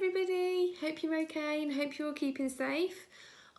everybody, hope you're okay and hope you're all keeping safe.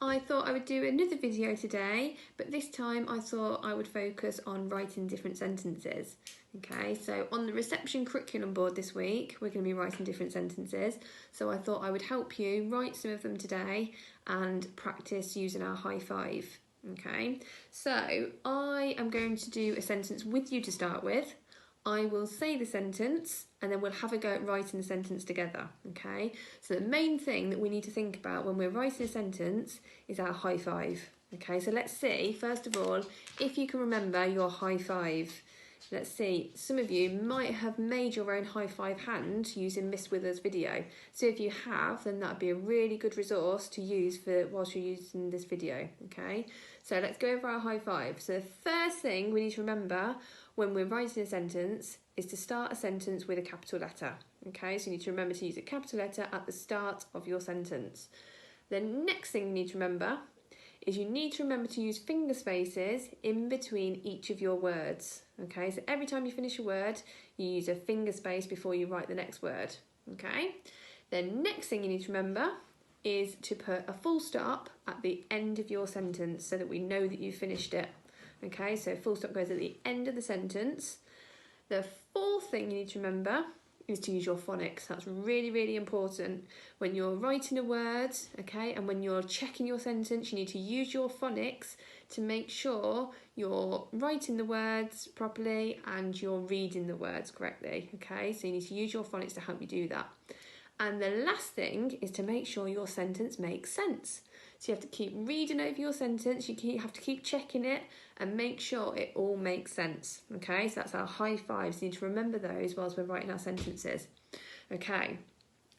I thought I would do another video today, but this time I thought I would focus on writing different sentences. Okay, so on the reception curriculum board this week, we're going to be writing different sentences. So I thought I would help you write some of them today and practice using our high five. Okay, so I am going to do a sentence with you to start with. I will say the sentence and then we'll have a go at writing the sentence together, okay? So the main thing that we need to think about when we're writing a sentence is our high five, okay? So let's see, first of all, if you can remember your high five. Let's see, some of you might have made your own high five hand using Miss Wither's video. So if you have, then that'd be a really good resource to use for whilst you're using this video, okay? So let's go over our high five. So the first thing we need to remember when we're writing a sentence is to start a sentence with a capital letter, okay? So you need to remember to use a capital letter at the start of your sentence. The next thing you need to remember is you need to remember to use finger spaces in between each of your words, okay? So every time you finish a word, you use a finger space before you write the next word, okay? The next thing you need to remember is to put a full stop at the end of your sentence so that we know that you've finished it, okay? So full stop goes at the end of the sentence. The fourth thing you need to remember is to use your phonics. That's really, really important. When you're writing a word, okay, and when you're checking your sentence, you need to use your phonics to make sure you're writing the words properly and you're reading the words correctly, okay? So you need to use your phonics to help you do that. And the last thing is to make sure your sentence makes sense. So you have to keep reading over your sentence, have to keep checking it and make sure it all makes sense, okay? So that's our high fives. You need to remember those whilst we're writing our sentences. Okay,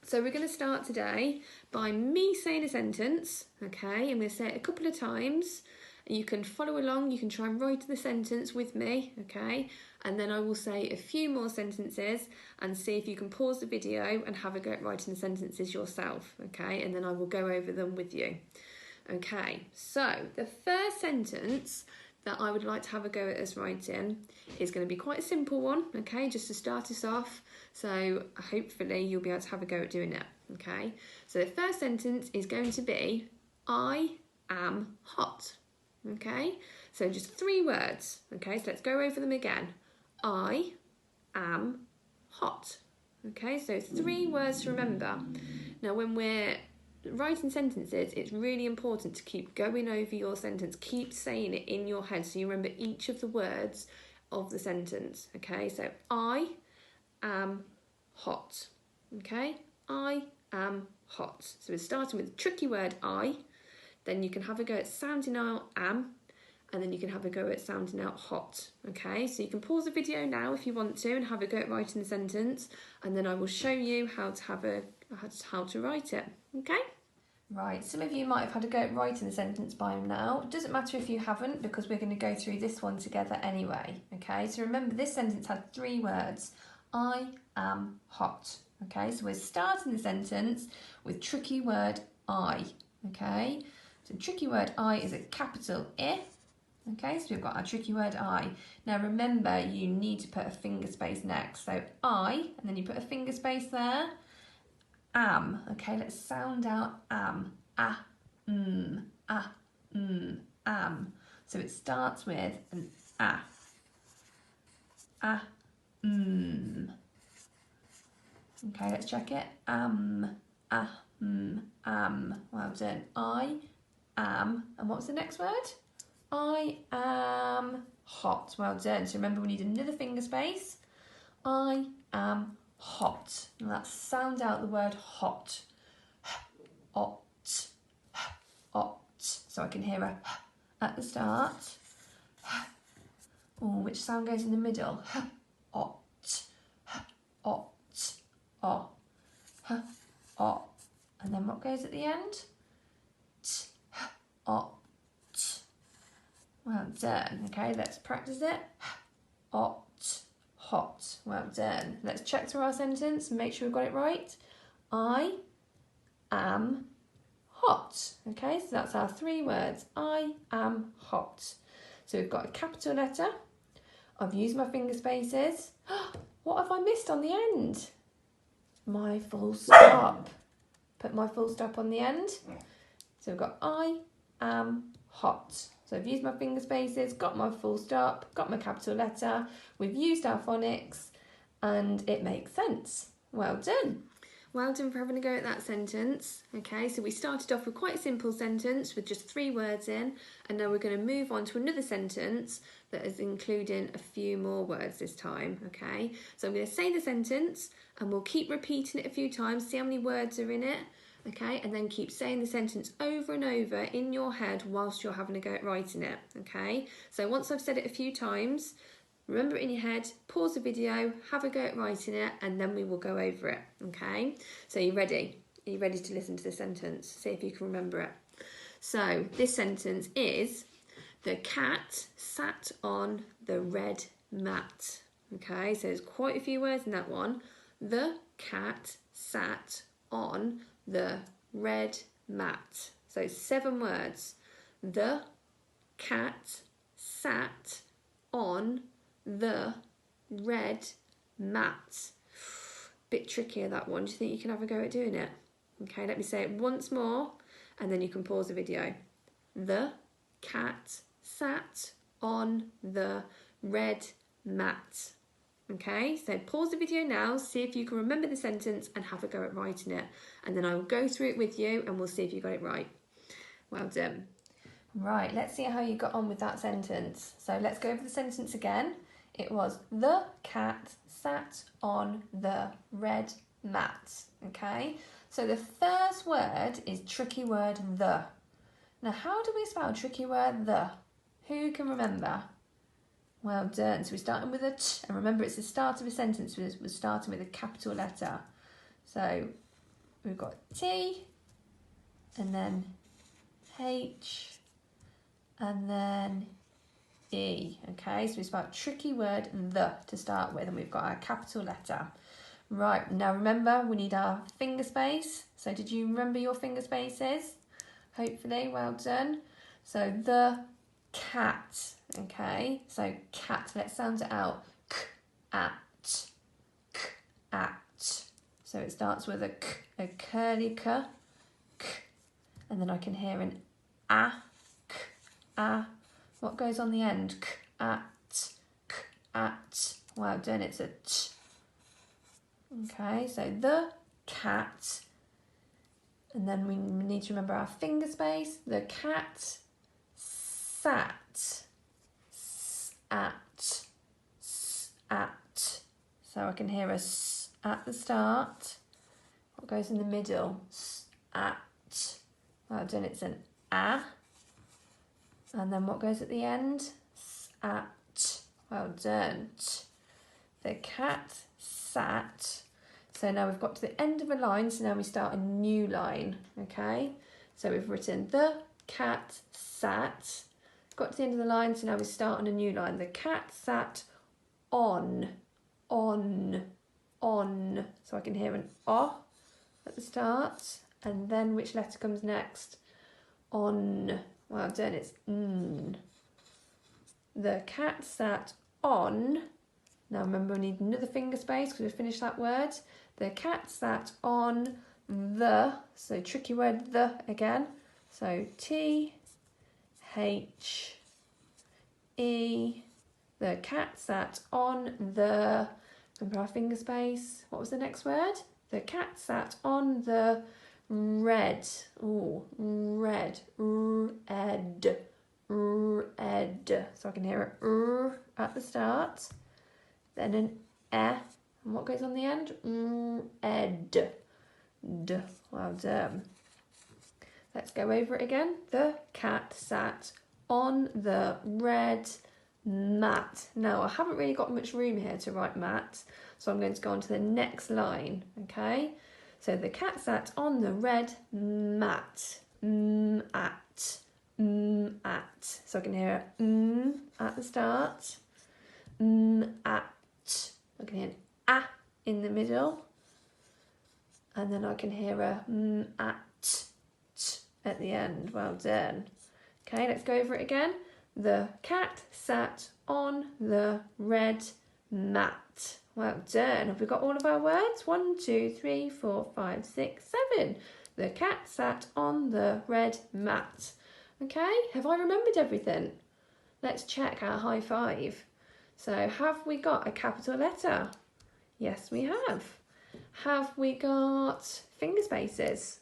so we're going to start today by me saying a sentence, okay? I'm going to say it a couple of times. You can follow along, you can try and write the sentence with me, okay? And then I will say a few more sentences and see if you can pause the video and have a go at writing the sentences yourself, okay? And then I will go over them with you. Okay, so the first sentence that I would like to have a go at us writing is going to be quite a simple one, okay, just to start us off. So hopefully you'll be able to have a go at doing it, okay? So the first sentence is going to be, I am hot, okay? So just 3 words, okay? So let's go over them again. I am hot, okay? So 3 words to remember. Now when we're writing sentences, it's really important to keep going over your sentence, keep saying it in your head so you remember each of the words of the sentence, okay? So I am hot, okay? I am hot. So we're starting with the tricky word I, then you can have a go at sounding out am, and then you can have a go at sounding out hot, okay? So you can pause the video now if you want to and have a go at writing the sentence, and then I will show you how to write it, okay? Right, some of you might have had a go at writing the sentence by now. It doesn't matter if you haven't because we're going to go through this one together anyway, okay? So remember this sentence had 3 words. I am hot, okay? So we're starting the sentence with tricky word I, okay? So tricky word I is a capital I. Okay, so we've got our tricky word I. Now remember, you need to put a finger space next. So I, and then you put a finger space there. Am. Okay, let's sound out am. Am. So it starts with an Okay, let's check it. Am. Well done. I am. And what's the next word? I am hot. Well done. So remember we need another finger space. I am hot. And let's sound out the word hot. Hot. Hot. So I can hear a at the start. Oh, which sound goes in the middle? Hot. Hot. Oh. Oh. And then what goes at the end? Hot. Well done. Okay, let's practice it. Hot, hot. Well done. Let's check through our sentence and make sure we've got it right. I am hot. Okay, so that's our 3 words. I am hot. So we've got a capital letter. I've used my finger spaces. What have I missed on the end? My full stop. put my full stop on the end. So we've got I am hot. So I've used my finger spaces, got my full stop, got my capital letter. We've used our phonics and it makes sense. Well done. Well done for having a go at that sentence. Okay, so we started off with quite a simple sentence with just 3 words in, and now we're going to move on to another sentence that is including a few more words this time. Okay, so I'm going to say the sentence and we'll keep repeating it a few times, see how many words are in it. Okay, and then keep saying the sentence over and over in your head whilst you're having a go at writing it. Okay, so once I've said it a few times, remember it in your head, pause the video, have a go at writing it, and then we will go over it, okay? So are you ready? Are you ready to listen to the sentence? See if you can remember it. So this sentence is, the cat sat on the red mat. Okay, so there's quite a few words in that one. The cat sat on the red mat. So 7 words. The cat sat on the red mat. Bit trickier that one. Do you think you can have a go at doing it? Okay, let me say it once more and then you can pause the video. The cat sat on the red mat. Okay, so pause the video now, see if you can remember the sentence and have a go at writing it. And then I will go through it with you and we'll see if you got it right. Well done. Right, let's see how you got on with that sentence. So let's go over the sentence again. It was, the cat sat on the red mat. Okay, so the first word is tricky word the. Now, how do we spell tricky word the? Who can remember? Well done. So we're starting with a T, and remember it's the start of a sentence. We're starting with a capital letter. So we've got T, and then H, and then E. Okay, so we spelled tricky word the to start with, and we've got our capital letter. Right, now remember we need our finger space. So did you remember your finger spaces? Hopefully, well done. So the cat. Okay, so cat, let's sound it out. K-at, k-at. So it starts with a curly k, k, and then I can hear an a, k-a. What goes on the end? K-at, k-at. Well done, it's a t. Okay, so the cat, and then we need to remember our finger space. The cat sat, sat, sat. So I can hear a s at the start. What goes in the middle? Sat. Well done, it's an a. And then what goes at the end? Sat. Well done. The cat sat. So now we've got to the end of a line, so now we start a new line, okay? So we've written the cat sat, got to the end of the line, so now we start on a new line. The cat sat on. So I can hear an O at the start, and then which letter comes next? On. Well done, it's N. The cat sat on. Now remember, we need another finger space because we've finished that word. The cat sat on the, so tricky word the again. So T, H, E. The cat sat on the, remember our finger space. What was the next word? The cat sat on the red. Oh, red. Red. Red. So I can hear a at the start. Then an e, and what goes on the end? Ed. D. Well done. Let's go over it again. The cat sat on the red mat. Now I haven't really got much room here to write mat, so I'm going to go on to the next line. Okay. So the cat sat on the red mat. At. At. So I can hear a at the start. At. I can hear an a in the middle, and then I can hear a at at the end. Well done. Okay, let's go over it again. The cat sat on the red mat. Well done. Have we got all of our words? 1, 2, 3, 4, 5, 6, 7. The cat sat on the red mat. Okay, have I remembered everything? Let's check our high five. So have we got a capital letter? Yes, we have. Have we got finger spaces?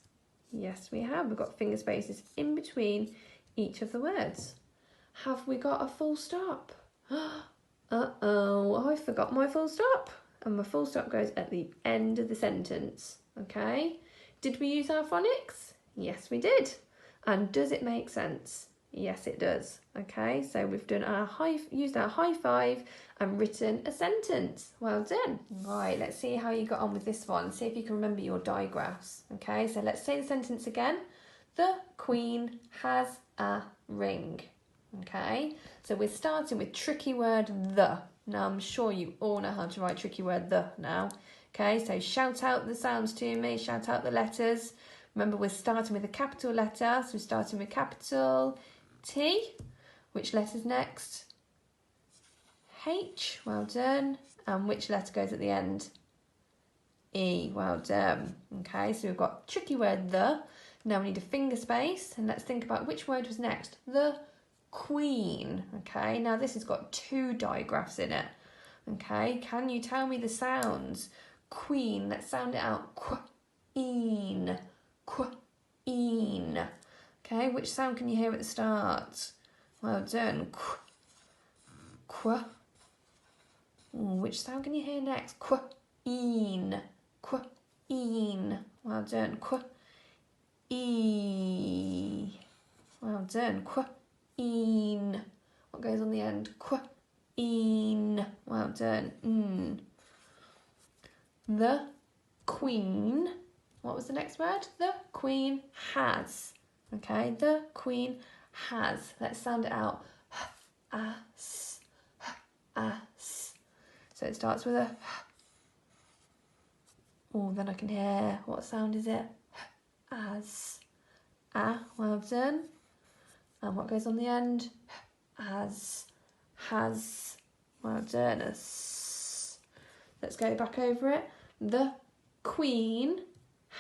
Yes, we have. We've got finger spaces in between each of the words. Have we got a full stop? Uh-oh, I forgot my full stop. And my full stop goes at the end of the sentence. Okay. Did we use our phonics? Yes, we did. And does it make sense? Yes, it does. Okay, so we've done used our high five and written a sentence. Well done. Right, let's see how you got on with this one. See if you can remember your digraphs. Okay, so let's say the sentence again. The Queen has a ring. Okay, so we're starting with tricky word the. Now I'm sure you all know how to write tricky word the now. Okay, so shout out the sounds to me, shout out the letters. Remember, we're starting with a capital letter, so we're starting with capital T. Which letter's next? H, well done. And which letter goes at the end? E, well done. Okay, so we've got tricky word the. Now we need a finger space, and let's think about which word was next. The Queen. Okay, now this has got two digraphs in it. Okay, can you tell me the sounds? Queen, let's sound it out. Queen. Queen. Okay, which sound can you hear at the start? Well done. Which sound can you hear next? Queen. Queen. Well done. E. Well done. Queen. What goes on the end? Queen. Well done. The Queen. What was the next word? The Queen has. Okay, the Queen has. Let's sound it out. As. As. So it starts with a. Oh, then I can hear. What sound is it? As. Ah, well done. And what goes on the end? As. Has. Well done. Let's go back over it. The Queen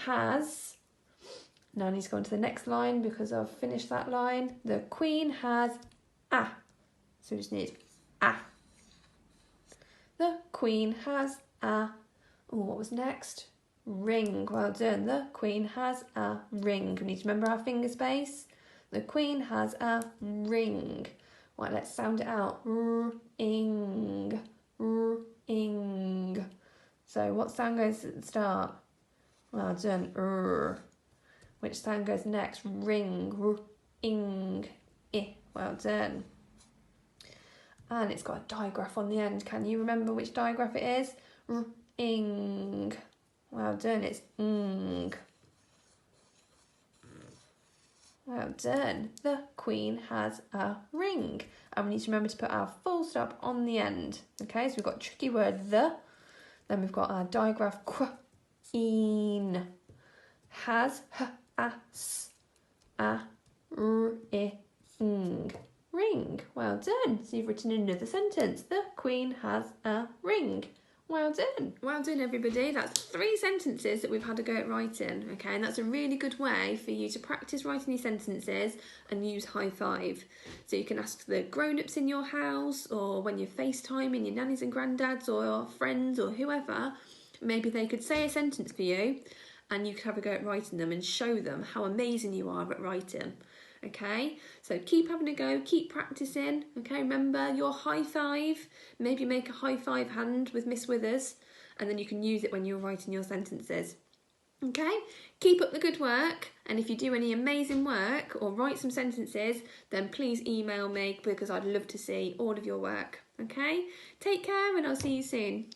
has. Now I need to go on to the next line because I've finished that line. The Queen has a. So we just need a. The Queen has a. Oh, what was next? Ring. Well done. The Queen has a ring. We need to remember our finger space. The Queen has a ring. Right, let's sound it out. Ring. Ring. So what sound goes at the start? Well done. Which sound goes next? Ring. Ing. I. Well done. And it's got a digraph on the end. Can you remember which digraph it is? Ing. Well done. It's ing. Well done. The Queen has a ring. And we need to remember to put our full stop on the end. Okay, so we've got tricky word the. Then we've got our digraph queen. Has as a ring. Ring. Well done. So you've written another sentence. The Queen has a ring. Well done. Well done, everybody. That's 3 sentences that we've had a go at writing, okay? And that's a really good way for you to practice writing your sentences and use high five. So you can ask the grown-ups in your house, or when you're FaceTiming your nannies and granddads or your friends or whoever, maybe they could say a sentence for you and you could have a go at writing them and show them how amazing you are at writing. Okay, so keep having a go, keep practicing. Okay, remember your high five. Maybe make a high five hand with Miss Withers, and then you can use it when you're writing your sentences. Okay, keep up the good work, and if you do any amazing work or write some sentences, then please email me because I'd love to see all of your work. Okay, take care and I'll see you soon.